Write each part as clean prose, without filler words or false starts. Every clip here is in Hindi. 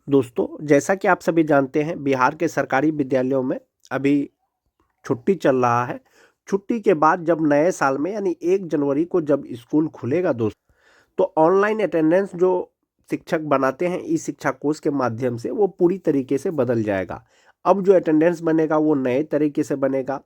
दोस्तों, जैसा कि आप सभी जानते हैं, बिहार के सरकारी विद्यालयों में अभी छुट्टी चल रहा है। छुट्टी के बाद जब नए साल में यानी 1 जनवरी को जब स्कूल खुलेगा तो ऑनलाइन अटेंडेंस जो शिक्षक बनाते हैं ई शिक्षा कोष के माध्यम से, वो पूरी तरीके से बदल जाएगा। अब जो अटेंडेंस बनेगा वो नए तरीके से बनेगा।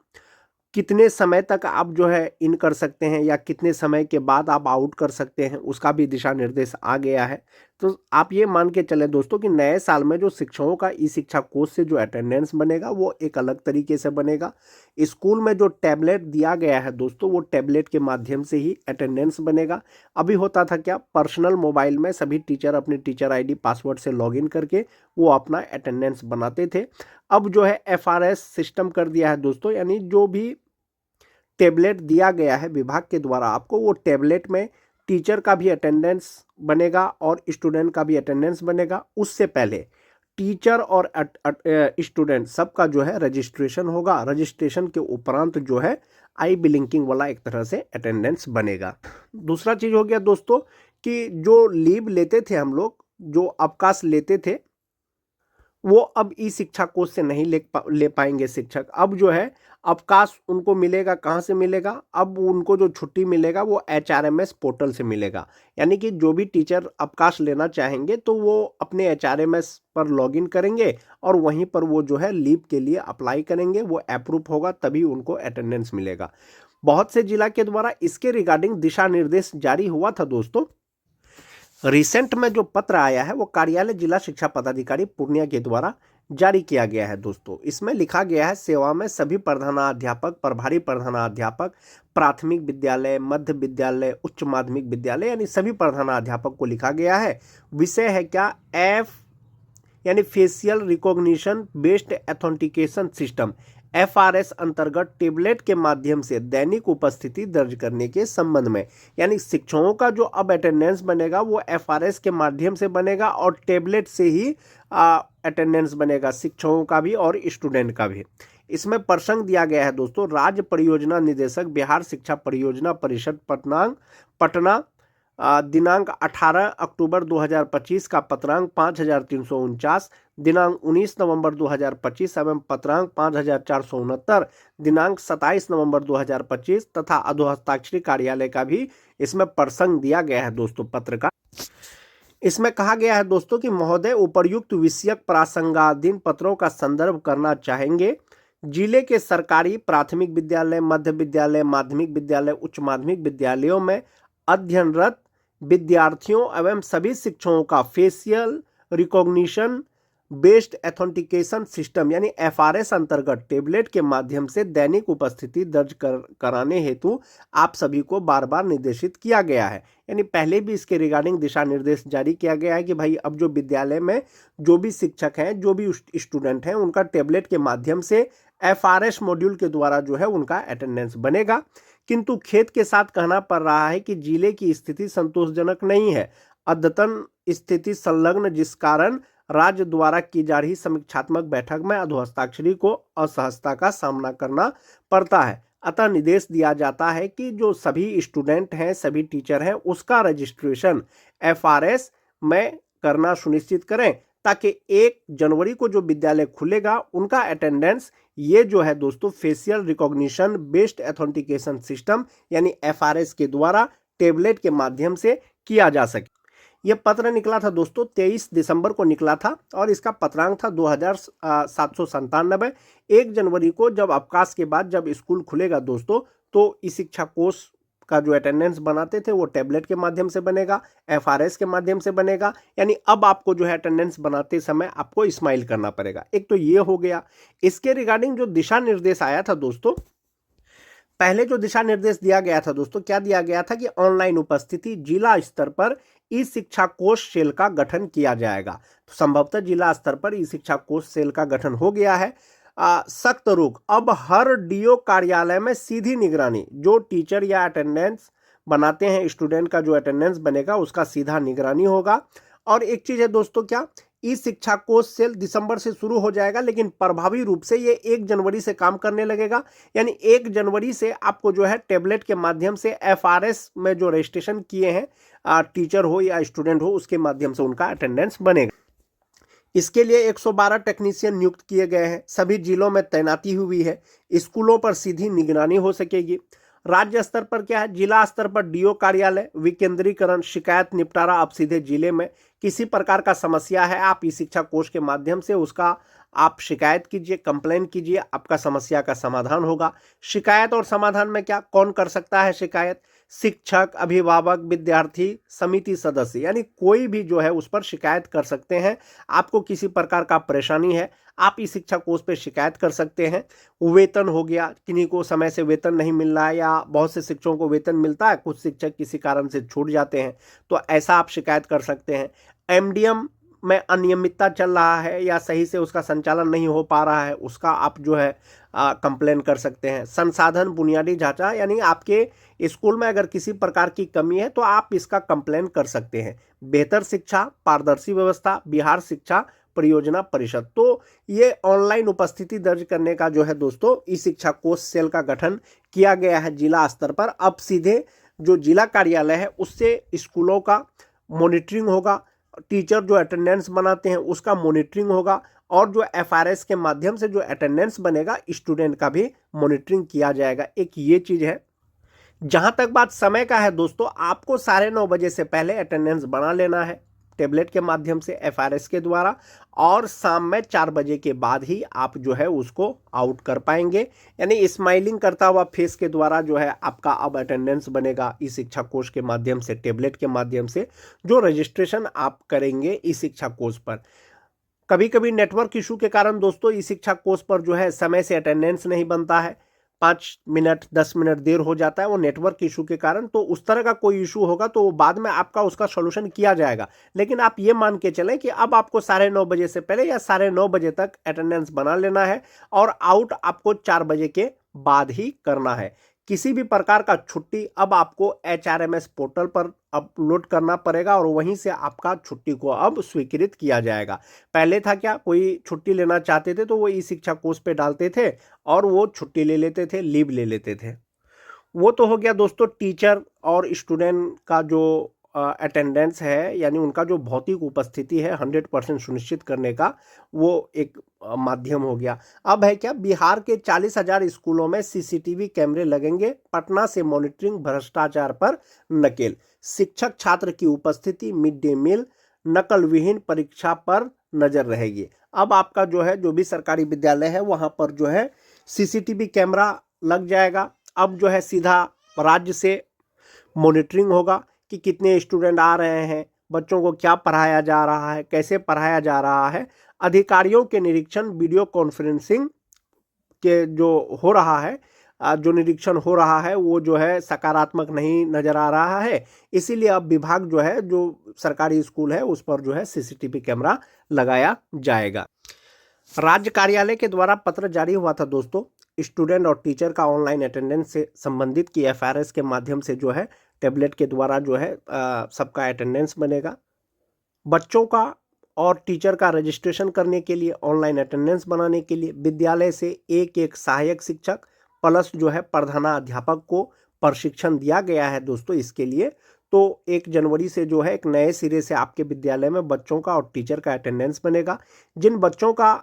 कितने समय तक आप जो है इन कर सकते हैं या कितने समय के बाद आप आउट कर सकते हैं, उसका भी दिशा निर्देश आ गया है। तो आप ये मान के चले दोस्तों कि नए साल में जो शिक्षकों का ई शिक्षा कोष से जो अटेंडेंस बनेगा वो एक अलग तरीके से बनेगा। स्कूल में जो टैबलेट दिया गया है दोस्तों, वो टैबलेट के माध्यम से ही अटेंडेंस बनेगा। अभी होता था क्या, पर्सनल मोबाइल में सभी टीचर अपने टीचर आईडी पासवर्ड से लॉगिन करके वो अपना अटेंडेंस बनाते थे। अब जो है एफआरएस सिस्टम कर दिया है दोस्तों, यानी जो भी टेबलेट दिया गया है विभाग के द्वारा आपको, वो टेबलेट में टीचर का भी अटेंडेंस बनेगा और स्टूडेंट का भी अटेंडेंस बनेगा। उससे पहले टीचर और स्टूडेंट सबका जो है रजिस्ट्रेशन होगा। रजिस्ट्रेशन के उपरांत जो है आई ब्लिंकिंग वाला एक तरह से अटेंडेंस बनेगा। दूसरा चीज हो गया दोस्तों कि जो लीव लेते थे हम लोग, जो अवकाश लेते थे, वो अब ई शिक्षा कोष से नहीं ले पाएंगे शिक्षक। अब जो है अवकाश उनको मिलेगा, कहाँ से मिलेगा? अब उनको जो छुट्टी मिलेगा वो एचआरएमएस पोर्टल से मिलेगा। यानी कि जो भी टीचर अवकाश लेना चाहेंगे तो वो अपने एचआरएमएस पर लॉगिन करेंगे और वहीं पर वो जो है लीव के लिए अप्लाई करेंगे, वो अप्रूव होगा तभी उनको अटेंडेंस मिलेगा। बहुत से जिला के द्वारा इसके रिगार्डिंग दिशा निर्देश जारी हुआ था दोस्तों। रिसेंट में जो पत्र आया है वो कार्यालय जिला शिक्षा पदाधिकारी पूर्णिया के द्वारा जारी किया गया है दोस्तों। इसमें लिखा गया है, सेवा में सभी प्रधानाध्यापक, प्रभारी प्रधानाध्यापक, प्राथमिक विद्यालय, मध्य विद्यालय, उच्च माध्यमिक विद्यालय, यानी सभी प्रधानाध्यापक को लिखा गया है। विषय है क्या? एफ यानी facial recognition based authentication system, FRS अंतर्गत टेबलेट के माध्यम से दैनिक उपस्थिति दर्ज करने के संबंध में। यानी शिक्षकों का जो अब अटेंडेंस बनेगा वो एफआरएस के माध्यम से बनेगा और टेबलेट से ही अटेंडेंस बनेगा, शिक्षकों का भी और स्टूडेंट का भी। इसमें प्रसंग दिया गया है दोस्तों, राज्य परियोजना निदेशक, बिहार शिक्षा परियोजना परिषद पटना, दिनांक 18 अक्टूबर 2025 का पत्रांक 5349, दिनांक 19 नवंबर 2025 एवं पत्रांक 5469, दिनांक 27 नवंबर 2025 तथा अधोहस्ताक्षरी कार्यालय का भी इसमें प्रसंग दिया गया है दोस्तों पत्र का। इसमें कहा गया है दोस्तों कि महोदय उपर्युक्त विषयक प्रासंगाधीन पत्रों का संदर्भ करना चाहेंगे। जिले के सरकारी प्राथमिक विद्यालय, मध्य विद्यालय, माध्यमिक विद्यालय, उच्च माध्यमिक विद्यालयों में अध्ययनरत विद्यार्थियों एवं सभी शिक्षकों का facial recognition based authentication system यानी एफआरएस अंतर्गत टेबलेट के माध्यम से दैनिक उपस्थिति दर्ज कराने हेतु आप सभी को बार बार निर्देशित किया गया है। यानी पहले भी इसके रिगार्डिंग दिशा निर्देश जारी किया गया है कि भाई अब जो विद्यालय में जो भी शिक्षक हैं, जो भी स्टूडेंट हैं, उनका टेबलेट के माध्यम से एफआरएस मॉड्यूल के द्वारा जो है उनका अटेंडेंस बनेगा। किंतु खेद के साथ कहना पड़ रहा है कि जिले की स्थिति संतोषजनक नहीं है। अद्यतन स्थिति संलग्न, जिस कारण राज्य द्वारा की जा रही समीक्षात्मक बैठक में अधोहस्ताक्षरी को असहजता का सामना करना पड़ता है। अतः निर्देश दिया जाता है कि जो सभी स्टूडेंट हैं, सभी टीचर हैं, उसका रजिस्ट्रेशन एफआरएस में करना सुनिश्चित करें ताकि 1 जनवरी को जो विद्यालय खुलेगा उनका अटेंडेंस ये जो है दोस्तों facial recognition based authentication system यानी एफआरएस के द्वारा टेबलेट के माध्यम से किया जा सके। यह पत्र निकला था दोस्तों 23 दिसंबर को निकला था और इसका पत्रांक था 2797। 1 जनवरी को जब अवकाश के बाद जब स्कूल खुलेगा दोस्तों, तो इस शिक्षा कोष का जो अटेंडेंस बनाते थे वो टैबलेट के माध्यम से बनेगा, एफआरएस के माध्यम से बनेगा। यानी अब आपको जो है अटेंडेंस बनाते समय आपको स्माइल करना पड़ेगा। एक तो ये हो गया। इसके रिगार्डिंग जो दिशा निर्देश आया था दोस्तों, पहले जो दिशा निर्देश दिया गया था दोस्तों, क्या दिया गया था कि ऑनलाइन उपस्थिति जिला स्तर पर ई शिक्षा कोष सेल का गठन किया जाएगा। तो संभवतः जिला स्तर पर ई शिक्षा कोष सेल का गठन हो गया है। सख्त रुख, अब हर डीओ कार्यालय में सीधी निगरानी, जो टीचर या अटेंडेंस बनाते हैं, स्टूडेंट का जो अटेंडेंस बनेगा उसका सीधा निगरानी होगा। और एक चीज है दोस्तों, क्या ई शिक्षा कोष सेल दिसंबर से शुरू हो जाएगा, लेकिन प्रभावी रूप से ये 1 जनवरी से काम करने लगेगा। यानी 1 जनवरी से आपको जो है टेबलेट के माध्यम से एफआरएस में जो रजिस्ट्रेशन किए हैं टीचर हो या स्टूडेंट हो, उसके माध्यम से उनका अटेंडेंस बनेगा। इसके लिए 112 टेक्नीशियन नियुक्त किए गए हैं। सभी जिलों में तैनाती हुई है। स्कूलों पर सीधी निगरानी हो सकेगी। राज्य स्तर पर क्या है, जिला स्तर पर डीओ कार्यालय, विकेंद्रीकरण, शिकायत निपटारा अब सीधे जिले में। किसी प्रकार का समस्या है, आप ई शिक्षा कोष के माध्यम से उसका आप शिकायत कीजिए, कंप्लेन कीजिए, आपका समस्या का समाधान होगा। शिकायत और समाधान में क्या, कौन कर सकता है शिकायत? शिक्षक, अभिभावक, विद्यार्थी, समिति सदस्य, यानी कोई भी जो है उस पर शिकायत कर सकते हैं। आपको किसी प्रकार का परेशानी है, आप इस शिक्षा कोष पे शिकायत कर सकते हैं। वेतन हो गया, किन्हीं को समय से वेतन नहीं मिल रहा है या बहुत से शिक्षकों को वेतन मिलता है, कुछ शिक्षक किसी कारण से छूट जाते हैं, तो ऐसा आप शिकायत कर सकते हैं। एमडीएम में अनियमितता चल रहा है या सही से उसका संचालन नहीं हो पा रहा है, उसका आप जो है कंप्लेन कर सकते हैं। संसाधन बुनियादी ढांचा, यानी आपके स्कूल में अगर किसी प्रकार की कमी है तो आप इसका कंप्लेन कर सकते हैं। बेहतर शिक्षा, पारदर्शी व्यवस्था, बिहार शिक्षा परियोजना परिषद, तो ये ऑनलाइन उपस्थिति दर्ज करने का जो है दोस्तों ई शिक्षा कोष सेल का गठन किया गया है जिला स्तर पर। अब सीधे जो जिला कार्यालय है उससे स्कूलों का मॉनिटरिंग होगा, टीचर जो अटेंडेंस बनाते हैं उसका मॉनिटरिंग होगा, और जो एफआरएस के माध्यम से जो अटेंडेंस बनेगा स्टूडेंट का भी मॉनिटरिंग किया जाएगा। एक ये चीज़ है। जहां तक बात समय का है दोस्तों, आपको 9:30 बजे से पहले अटेंडेंस बना लेना है टेबलेट के माध्यम से एफआरएस के द्वारा, और शाम में 4 बजे के बाद ही आप जो है उसको आउट कर पाएंगे। यानी स्माइलिंग करता हुआ फेस के द्वारा जो है आपका अब अटेंडेंस बनेगा ई शिक्षा कोष के माध्यम से, टेबलेट के माध्यम से जो रजिस्ट्रेशन आप करेंगे ई शिक्षा कोष पर। कभी कभी नेटवर्क इशू के कारण दोस्तों ई शिक्षा कोर्स पर जो है समय से अटेंडेंस नहीं बनता है, 5 मिनट 10 मिनट देर हो जाता है, वो नेटवर्क इशू के कारण। तो उस तरह का कोई इशू होगा तो बाद में आपका उसका सोल्यूशन किया जाएगा। लेकिन आप ये मान के चलें कि अब आपको 9:30 बजे से पहले या 9:30 बजे तक अटेंडेंस बना लेना है, और आउट आपको 4 बजे के बाद ही करना है। किसी भी प्रकार का छुट्टी अब आपको HRMS पोर्टल पर अपलोड करना पड़ेगा, और वहीं से आपका छुट्टी को अब स्वीकृत किया जाएगा। पहले था क्या, कोई छुट्टी लेना चाहते थे तो वो ई शिक्षा कोष पे डालते थे और वो छुट्टी ले लेते थे, लीव ले लेते थे। वो तो हो गया दोस्तों टीचर और स्टूडेंट का जो अटेंडेंस है, यानी उनका जो भौतिक उपस्थिति है 100% सुनिश्चित करने का, वो एक माध्यम हो गया। अब है क्या, बिहार के 40,000 स्कूलों में सीसीटीवी कैमरे लगेंगे। पटना से मॉनिटरिंग, भ्रष्टाचार पर नकेल। शिक्षक छात्र की उपस्थिति, मिड डे मील, नकल विहीन परीक्षा पर नजर रहेगी। अब आपका जो है जो भी सरकारी विद्यालय है वहां पर जो है सीसीटीवी कैमरा लग जाएगा। अब जो है सीधा राज्य से मॉनिटरिंग होगा कि कितने स्टूडेंट आ रहे हैं, बच्चों को क्या पढ़ाया जा रहा है, कैसे पढ़ाया जा रहा है। अधिकारियों के निरीक्षण, वीडियो कॉन्फ्रेंसिंग के जो हो रहा है, जो निरीक्षण हो रहा है वो जो है सकारात्मक नहीं नजर आ रहा है। इसीलिए अब विभाग जो है, जो सरकारी स्कूल है उस पर जो है सीसीटीवी कैमरा लगाया जाएगा। राज्य कार्यालय के द्वारा पत्र जारी हुआ था दोस्तों, स्टूडेंट और टीचर का ऑनलाइन अटेंडेंस से संबंधित की एफआरएस के माध्यम से जो है टेबलेट के द्वारा जो है सबका अटेंडेंस बनेगा। बच्चों का और टीचर का रजिस्ट्रेशन करने के लिए, ऑनलाइन अटेंडेंस बनाने के लिए विद्यालय से एक सहायक शिक्षक प्लस जो है प्रधानाध्यापक को प्रशिक्षण दिया गया है दोस्तों इसके लिए। तो 1 जनवरी से जो है एक नए सिरे से आपके विद्यालय में बच्चों का और टीचर का अटेंडेंस बनेगा। जिन बच्चों का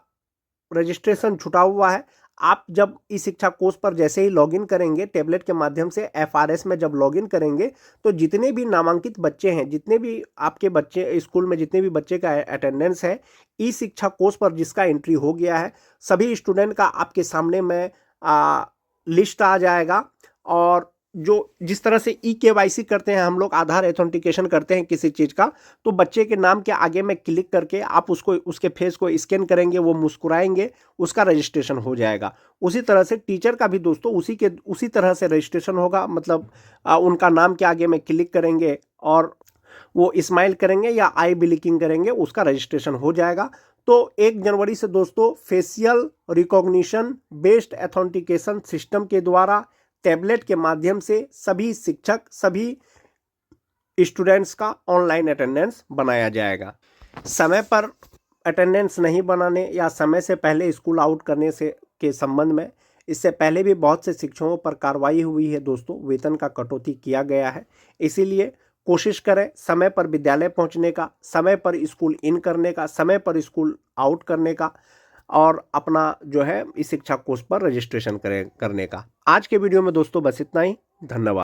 रजिस्ट्रेशन छुटा हुआ है, आप जब ई शिक्षा कोर्स पर जैसे ही लॉगिन करेंगे टेबलेट के माध्यम से, एफआरएस में जब लॉगिन करेंगे तो जितने भी नामांकित बच्चे हैं, जितने भी आपके बच्चे स्कूल में, जितने भी बच्चे का अटेंडेंस है ई शिक्षा कोर्स पर जिसका एंट्री हो गया है, सभी स्टूडेंट का आपके सामने में लिस्ट आ जाएगा। और जो जिस तरह से KYC करते हैं हम लोग, आधार एथेंटिकेशन करते हैं किसी चीज़ का, तो बच्चे के नाम के आगे में क्लिक करके आप उसको, उसके फेस को स्कैन करेंगे, वो मुस्कुराएंगे, उसका रजिस्ट्रेशन हो जाएगा। उसी तरह से टीचर का भी दोस्तों उसी तरह से रजिस्ट्रेशन होगा। मतलब उनका नाम के आगे में क्लिक करेंगे और वो स्माइल करेंगे या आई ब्लिंकिंग करेंगे, उसका रजिस्ट्रेशन हो जाएगा। तो 1 जनवरी से दोस्तों facial recognition based authentication system के द्वारा टैबलेट के माध्यम से सभी शिक्षक, सभी स्टूडेंट्स का ऑनलाइन अटेंडेंस बनाया जाएगा। समय पर अटेंडेंस नहीं बनाने या समय से पहले स्कूल आउट करने से के संबंध में इससे पहले भी बहुत से शिक्षकों पर कार्रवाई हुई है दोस्तों, वेतन का कटौती किया गया है। इसीलिए कोशिश करें समय पर विद्यालय पहुंचने का, समय पर स्कूल इन करने का, समय पर स्कूल आउट करने का और अपना जो है इस शिक्षा कोर्स पर रजिस्ट्रेशन करने का। आज के वीडियो में दोस्तों बस इतना ही। धन्यवाद।